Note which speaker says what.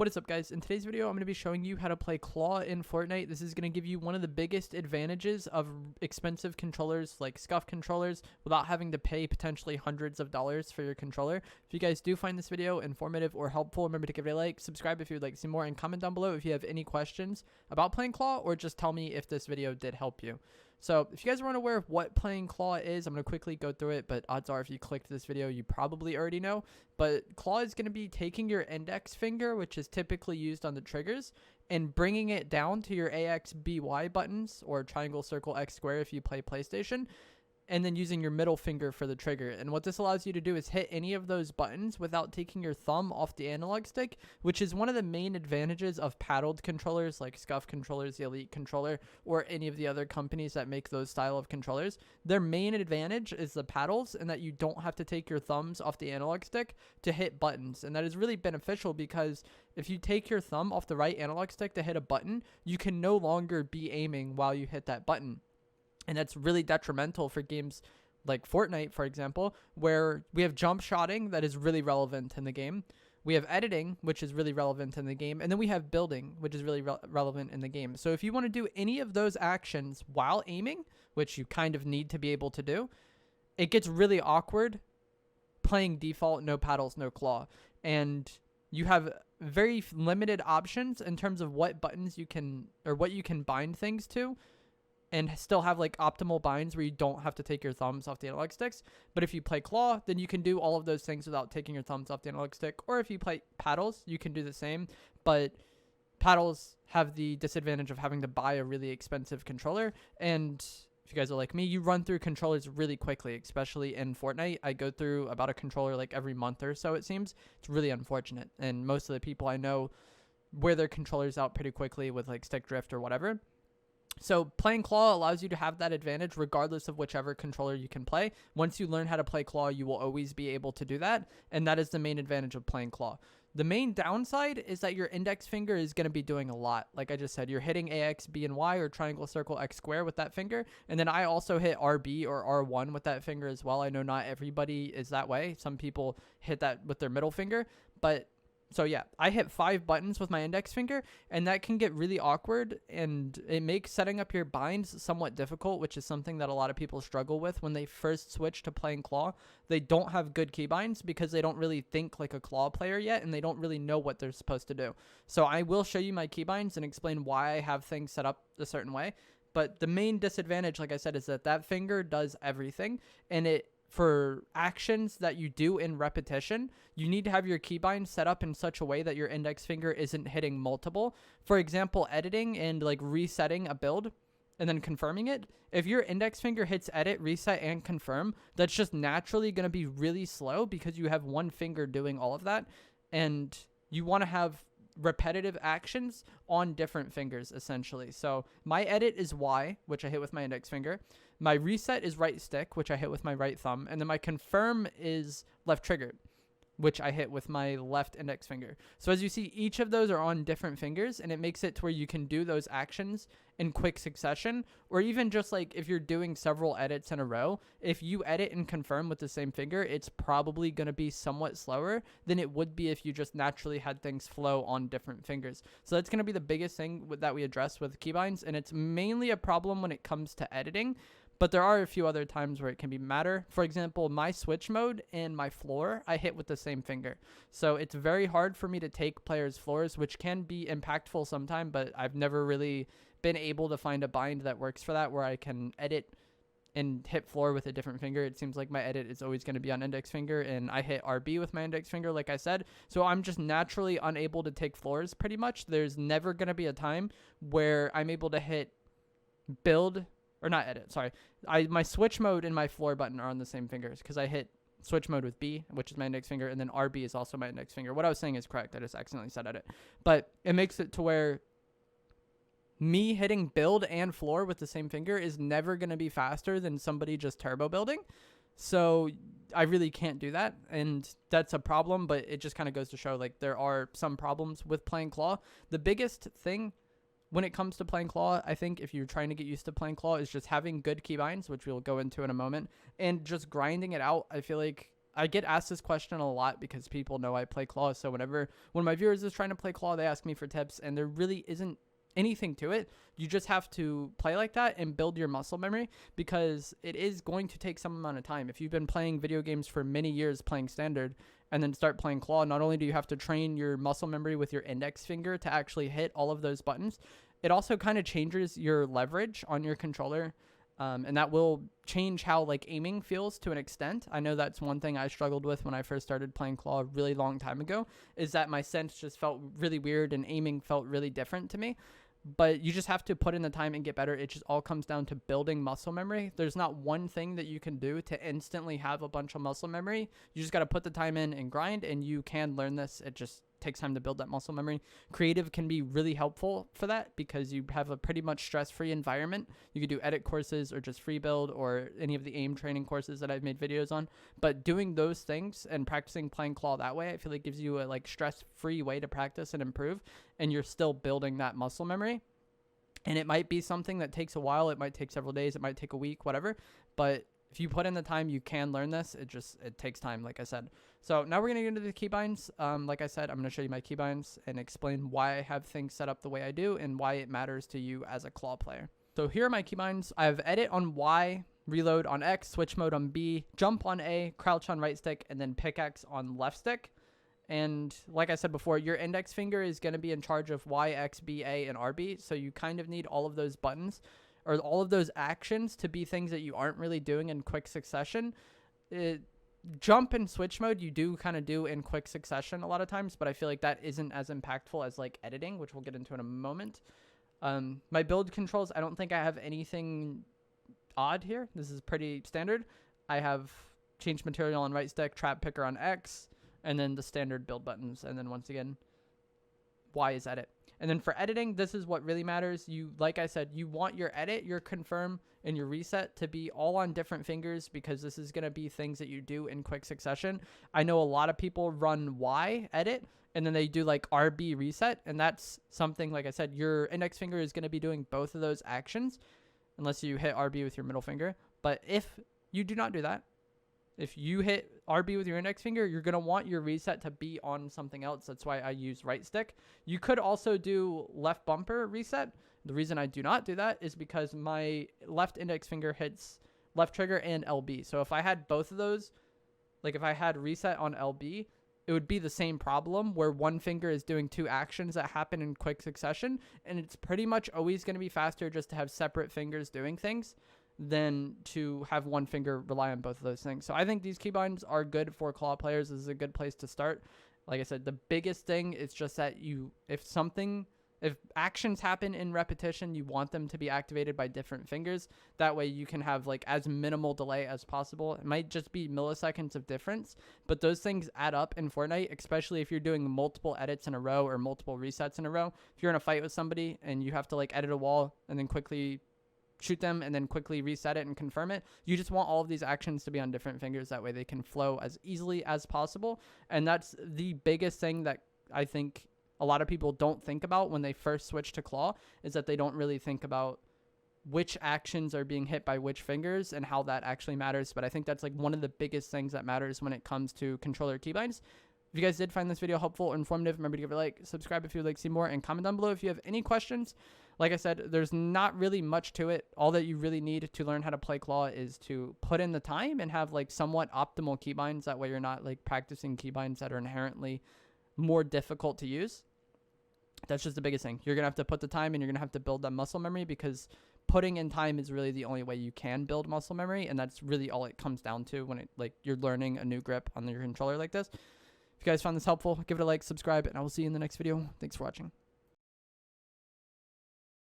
Speaker 1: What is up, guys? In today's video, I'm going to be showing you how to play Claw in Fortnite. This is going to give you one of the biggest advantages of expensive controllers like scuff controllers without having to pay potentially hundreds of dollars for your controller. If you guys do find this video informative or helpful, remember to give it a like, subscribe if you would like to see more, and comment down below if you have any questions about playing Claw, or just tell me if this video did help you. So if you guys are unaware of what playing Claw is, I'm going to quickly go through it, but odds are if you clicked this video, you probably already know. But Claw is going to be taking your index finger, which is typically used on the triggers, and bringing it down to your AX, BY buttons, or triangle, circle, X, square if you play PlayStation, and then using your middle finger for the trigger. And what this allows you to do is hit any of those buttons without taking your thumb off the analog stick, which is one of the main advantages of paddled controllers like Scuff controllers, the Elite controller, or any of the other companies that make those style of controllers. Their main advantage is the paddles, and that you don't have to take your thumbs off the analog stick to hit buttons. And that is really beneficial because if you take your thumb off the right analog stick to hit a button, you can no longer be aiming while you hit that button. And that's really detrimental for games like Fortnite, for example, where we have jump shotting that is really relevant in the game. We have editing, which is really relevant in the game. And then we have building, which is really relevant in the game. So if you want to do any of those actions while aiming, which you kind of need to be able to do, it gets really awkward playing default, no paddles, no claw. And you have very limited options in terms of what buttons you can, or what you can bind things to, and still have like optimal binds where you don't have to take your thumbs off the analog sticks. But if you play Claw, then you can do all of those things without taking your thumbs off the analog stick. Or if you play paddles, you can do the same. But paddles have the disadvantage of having to buy a really expensive controller. And if you guys are like me, you run through controllers really quickly, especially in Fortnite. I go through about a controller like every month or so, it seems. It's really unfortunate. And most of the people I know wear their controllers out pretty quickly with like stick drift or whatever. So playing Claw allows you to have that advantage regardless of whichever controller you can play. Once you learn how to play Claw, you will always be able to do that, and that is the main advantage of playing Claw. The main downside is that your index finger is going to be doing a lot. Like I just said, you're hitting AX, B, and Y, or triangle, circle, X, square with that finger. And then I also hit RB or R1 with that finger as well. I know not everybody is that way. Some people hit that with their middle finger, but so yeah, I hit 5 buttons with my index finger, and that can get really awkward, and it makes setting up your binds somewhat difficult, which is something that a lot of people struggle with when they first switch to playing Claw. They don't have good keybinds because they don't really think like a Claw player yet, and they don't really know what they're supposed to do. So I will show you my keybinds and explain why I have things set up a certain way. But the main disadvantage, like I said, is that that finger does everything, and for actions that you do in repetition, you need to have your keybind set up in such a way that your index finger isn't hitting multiple. For example, editing and like resetting a build and then confirming it. If your index finger hits edit, reset, and confirm, that's just naturally going to be really slow because you have one finger doing all of that. And you want to have repetitive actions on different fingers, essentially. So my edit is Y, which I hit with my index finger. My reset is right stick, which I hit with my right thumb. And then my confirm is left trigger, which I hit with my left index finger. So as you see, each of those are on different fingers, and it makes it to where you can do those actions in quick succession, or even just like if you're doing several edits in a row, if you edit and confirm with the same finger, it's probably going to be somewhat slower than it would be if you just naturally had things flow on different fingers. So that's going to be the biggest thing that we address with keybinds, and it's mainly a problem when it comes to editing. But there are a few other times where it can be matter. For example, my switch mode and my floor, I hit with the same finger. So it's very hard for me to take players' floors, which can be impactful sometime, but I've never really been able to find a bind that works for that where I can edit and hit floor with a different finger. It seems like my edit is always going to be on index finger, and I hit RB with my index finger, like I said. So I'm just naturally unable to take floors pretty much. There's never going to be a time where I'm able to hit build, or not edit, sorry. My switch mode and my floor button are on the same fingers because I hit switch mode with B, which is my index finger, and then RB is also my index finger. What I was saying is correct. I just accidentally said edit. But it makes it to where me hitting build and floor with the same finger is never going to be faster than somebody just turbo building. So I really can't do that, and that's a problem, but it just kind of goes to show like there are some problems with playing Claw. The biggest thing when it comes to playing Claw, I think if you're trying to get used to playing Claw, is just having good keybinds, which we'll go into in a moment, and just grinding it out. I feel like I get asked this question a lot because people know I play claw. So whenever one of my viewers is trying to play claw, they ask me for tips, and there really isn't anything to it. You just have to play like that and build your muscle memory, because it is going to take some amount of time. If you've been playing video games for many years playing standard and then start playing claw, not only do you have to train your muscle memory with your index finger to actually hit all of those buttons, it also kind of changes your leverage on your controller. And that will change how like aiming feels to an extent. I know that's one thing I struggled with when I first started playing claw a really long time ago, is that my sense just felt really weird and aiming felt really different to me. But you just have to put in the time and get better. It just all comes down to building muscle memory. There's not one thing that you can do to instantly have a bunch of muscle memory. You just got to put the time in and grind, and you can learn this. It just takes time to build that muscle memory. Creative can be really helpful for that, because you have a pretty much stress-free environment. You could do edit courses or just free build or any of the aim training courses that I've made videos on. But doing those things and practicing playing claw that way, I feel like gives you a like stress-free way to practice and improve, and you're still building that muscle memory. And it might be something that takes a while. It might take several days. It might take a week, whatever. But if you put in the time, you can learn this. It takes time, like I said. So now we're going to get into the keybinds. Like I said, I'm going to show you my keybinds and explain why I have things set up the way I do and why it matters to you as a claw player. So here are my keybinds. I have edit on Y, reload on X, switch mode on B, jump on A, crouch on right stick, and then pickaxe on left stick. And like I said before, your index finger is going to be in charge of Y, X, B, A, and RB. So you kind of need all of those buttons or all of those actions to be things that you aren't really doing in quick succession. Jump and switch mode you do kind of do in quick succession a lot of times, but I feel like that isn't as impactful as like editing, which we'll get into in a moment. My build controls, I don't think I have anything odd here. This is pretty standard. I have change material on right stick, trap picker on X, and then the standard build buttons. And then once again, Y is edit. And then for editing, this is what really matters. Like I said, you want your edit, your confirm, and your reset to be all on different fingers, because this is going to be things that you do in quick succession. I know a lot of people run Y edit, and then they do like RB reset. And that's something, like I said, your index finger is going to be doing both of those actions, unless you hit RB with your middle finger. But if you do not do that, if you hit RB with your index finger, you're going to want your reset to be on something else. That's why I use right stick. You could also do left bumper reset. The reason I do not do that is because my left index finger hits left trigger and LB. So if I had both of those, like if I had reset on LB, it would be the same problem where one finger is doing two actions that happen in quick succession. And it's pretty much always going to be faster just to have separate fingers doing things than to have one finger rely on both of those things. So I think these keybinds are good for claw players. This is a good place to start. Like I said, the biggest thing is just that if actions happen in repetition, you want them to be activated by different fingers. That way you can have like as minimal delay as possible. It might just be milliseconds of difference, but those things add up in Fortnite, especially if you're doing multiple edits in a row or multiple resets in a row. If you're in a fight with somebody and you have to like edit a wall and then quickly shoot them and then quickly reset it and confirm it, you just want all of these actions to be on different fingers. That way they can flow as easily as possible. And that's the biggest thing that I think a lot of people don't think about when they first switch to claw, is that they don't really think about which actions are being hit by which fingers and how that actually matters. But I think that's like one of the biggest things that matters when it comes to controller keybinds. If you guys did find this video helpful or informative, remember to give it a like, subscribe if you would like to see more, and comment down below if you have any questions. Like I said, there's not really much to it. All that you really need to learn how to play claw is to put in the time and have like somewhat optimal keybinds. That way you're not like practicing keybinds that are inherently more difficult to use. That's just the biggest thing. You're going to have to put the time and you're going to have to build that muscle memory, because putting in time is really the only way you can build muscle memory. And that's really all it comes down to when you're learning a new grip on your controller like this. If you guys found this helpful, give it a like, subscribe, and I will see you in the next video. Thanks for watching.